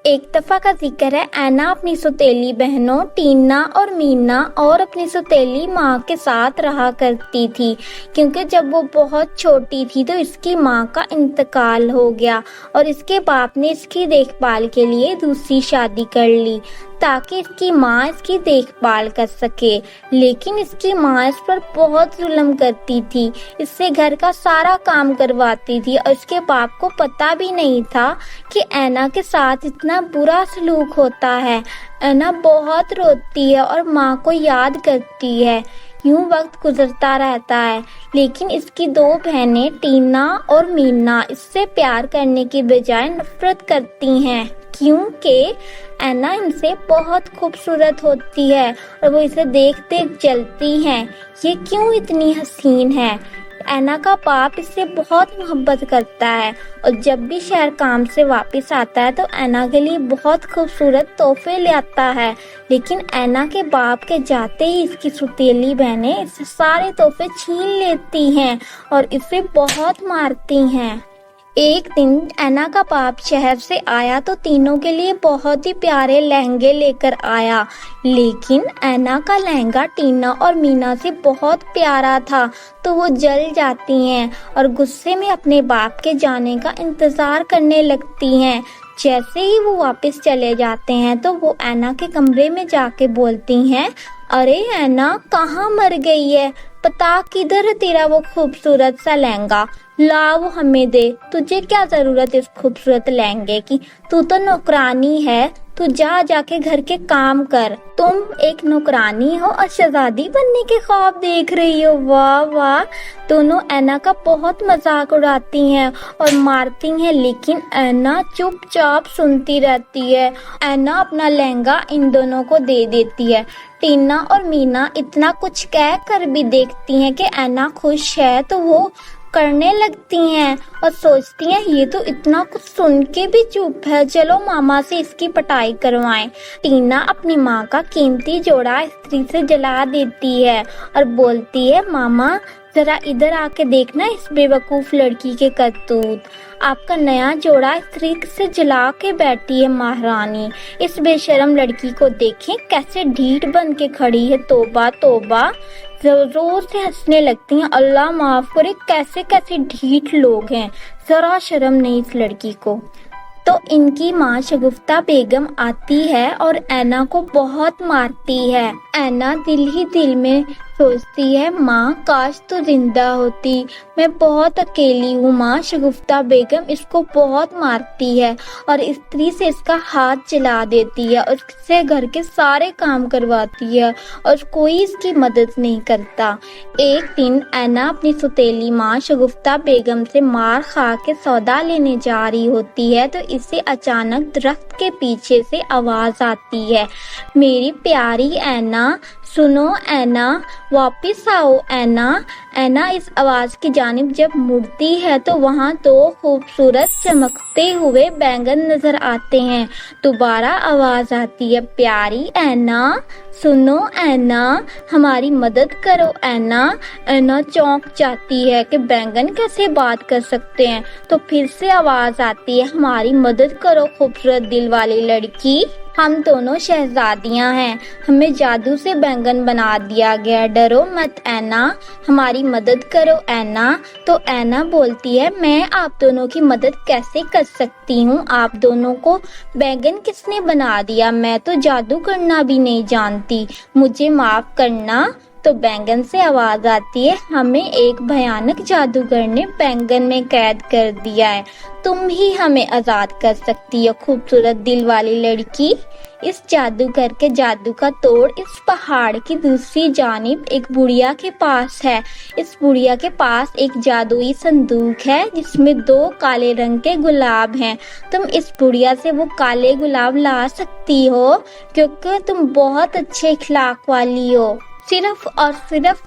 ایک دفعہ کا ذکر ہے، اینا اپنی سوتیلی بہنوں ٹینا اور مینا اور اپنی سوتیلی ماں کے ساتھ رہا کرتی تھی، کیونکہ جب وہ بہت چھوٹی تھی تو اس کی ماں کا انتقال ہو گیا اور اس کے باپ نے اس کی دیکھ بھال کے لیے دوسری شادی کر لی تاکہ اس کی ماں اس کی دیکھ بھال کر سکے۔ لیکن اس کی ماں اس پر بہت ظلم کرتی تھی، اس سے گھر کا سارا کام کرواتی تھی اور اس کے باپ کو پتہ بھی نہیں تھا کہ اینا کے ساتھ اتنا برا سلوک ہوتا ہے۔ اینا بہت روتی ہے اور ماں کو یاد کرتی ہے۔ یوں وقت گزرتا رہتا ہے، لیکن اس کی دو بہنیں ٹینا اور مینا اس سے پیار کرنے کی بجائے نفرت کرتی ہیں، کیونکہ اینا ان سے بہت خوبصورت ہوتی ہے اور وہ اسے دیکھ دیکھ جلتی ہیں، یہ کیوں اتنی حسین ہے۔ اینا کا باپ اس سے بہت محبت کرتا ہے اور جب بھی شہر کام سے واپس آتا ہے تو اینا کے لیے بہت خوبصورت تحفے لے آتا ہے، لیکن اینا کے باپ کے جاتے ہی اس کی سوتیلی بہنیں اس سے سارے تحفے چھین لیتی ہیں اور اسے بہت مارتی ہیں۔ ایک دن اینا کا باپ شہر سے آیا تو تینوں کے لیے بہت ہی پیارے لہنگے لے کر آیا، لیکن اینا کا لہنگا ٹینا اور مینا سے بہت پیارا تھا تو وہ جل جاتی ہیں اور غصے میں اپنے باپ کے جانے کا انتظار کرنے لگتی ہیں۔ جیسے ہی وہ واپس چلے جاتے ہیں تو وہ اینا کے کمرے میں جا کے بولتی ہیں، ارے اینا کہاں مر گئی ہے؟ بتا کدھر ہے تیرا وہ خوبصورت سا لہنگا؟ لا وہ ہمیں دے، تجھے کیا ضرورت اس خوبصورت لہنگے کی؟ تو نوکرانی ہے، تو جا کے گھر کے کام کر۔ تم ایک نوکرانی ہو اور شہزادی بننے کے خواب دیکھ رہی ہو؟ واہ واہ۔ دونوں اینا کا بہت مذاق اڑاتی ہیں اور مارتی ہیں، لیکن اینا چپ چاپ سنتی رہتی ہے۔ اینا اپنا لہنگا ان دونوں کو دے دیتی ہے۔ ٹینا اور مینا اتنا کچھ کہہ کر بھی دیکھتی ہیں کہ اینا خوش ہے تو وہ کرنے لگتی ہیں اور سوچتی ہیں یہ تو اتنا کچھ سن کے بھی چپ ہے، چلو ماما سے اس کی پٹائی کروائیں۔ ٹینا اپنی ماں کا قیمتی جوڑا استری سے جلا دیتی ہے اور بولتی ہے، ماما ذرا ادھر آ کے دیکھنا اس بے وقوف لڑکی کے کرتوت۔ آپ کا نیا جوڑا استری سے جلا کے بیٹھی ہے مہارانی، اس بے شرم لڑکی کو دیکھیں کیسے ڈھیٹ بن کے کھڑی ہے، توبہ توبہ۔ زور سے ہنسنے لگتی ہیں، اللہ معاف کرے، کیسے کیسے ڈھیٹ لوگ ہیں، ذرا شرم نہیں اس لڑکی کو۔ تو ان کی ماں شگفتہ بیگم آتی ہے اور اینا کو بہت مارتی ہے۔ اینا دل ہی دل میں سوچتی ہے، ماں کاش تو زندہ ہوتی، میں بہت اکیلی ہوں ماں۔ شگفتہ بیگم اس کو بہت مارتی ہے اور استری سے اس کا ہاتھ جلا دیتی ہے اور اس سے گھر کے سارے کام کرواتی ہے اور کوئی اس کی مدد نہیں کرتا۔ ایک دن اینا اپنی سوتیلی ماں شگفتہ بیگم سے مار کھا کے سودا لینے جا رہی ہوتی ہے تو اسے اچانک درخت کے پیچھے سے آواز آتی ہے، میری پیاری اینا، سنو اینا، واپس آؤ اینا۔ اینا اس آواز کی جانب جب مڑتی ہے تو وہاں دو خوبصورت چمکتے ہوئے بینگن نظر آتے ہیں۔ دوبارہ آواز آتی ہے، پیاری اینا، سنو اینا، ہماری مدد کرو اینا۔ اینا چونک جاتی ہے کہ بینگن کیسے بات کر سکتے ہیں، تو پھر سے آواز آتی ہے، ہماری مدد کرو خوبصورت دل والی لڑکی، ہم دونوں شہزادیاں ہیں، ہمیں جادو سے بینگن بنا دیا گیا، ڈرو مت اینا، ہماری مدد کرو اینا۔ تو اینا بولتی ہے، میں آپ دونوں کی مدد کیسے کر سکتی ہوں؟ آپ دونوں کو بینگن کس نے بنا دیا؟ میں تو جادو کرنا بھی نہیں جانتی، مجھے معاف کرنا۔ تو بینگن سے آواز آتی ہے، ہمیں ایک بھیانک جادوگر نے بینگن میں قید کر دیا ہے، تم ہی ہمیں آزاد کر سکتی ہو خوبصورت دل والی لڑکی۔ اس جادوگر کے جادو کا توڑ اس پہاڑ کی دوسری جانب ایک بڑھیا کے پاس ہے۔ اس بڑھیا کے پاس ایک جادوئی صندوق ہے جس میں 2 کالے رنگ کے گلاب ہیں، تم اس بڑھیا سے وہ کالے گلاب لا سکتی ہو کیونکہ تم بہت اچھے اخلاق والی ہو، صرف اور صرف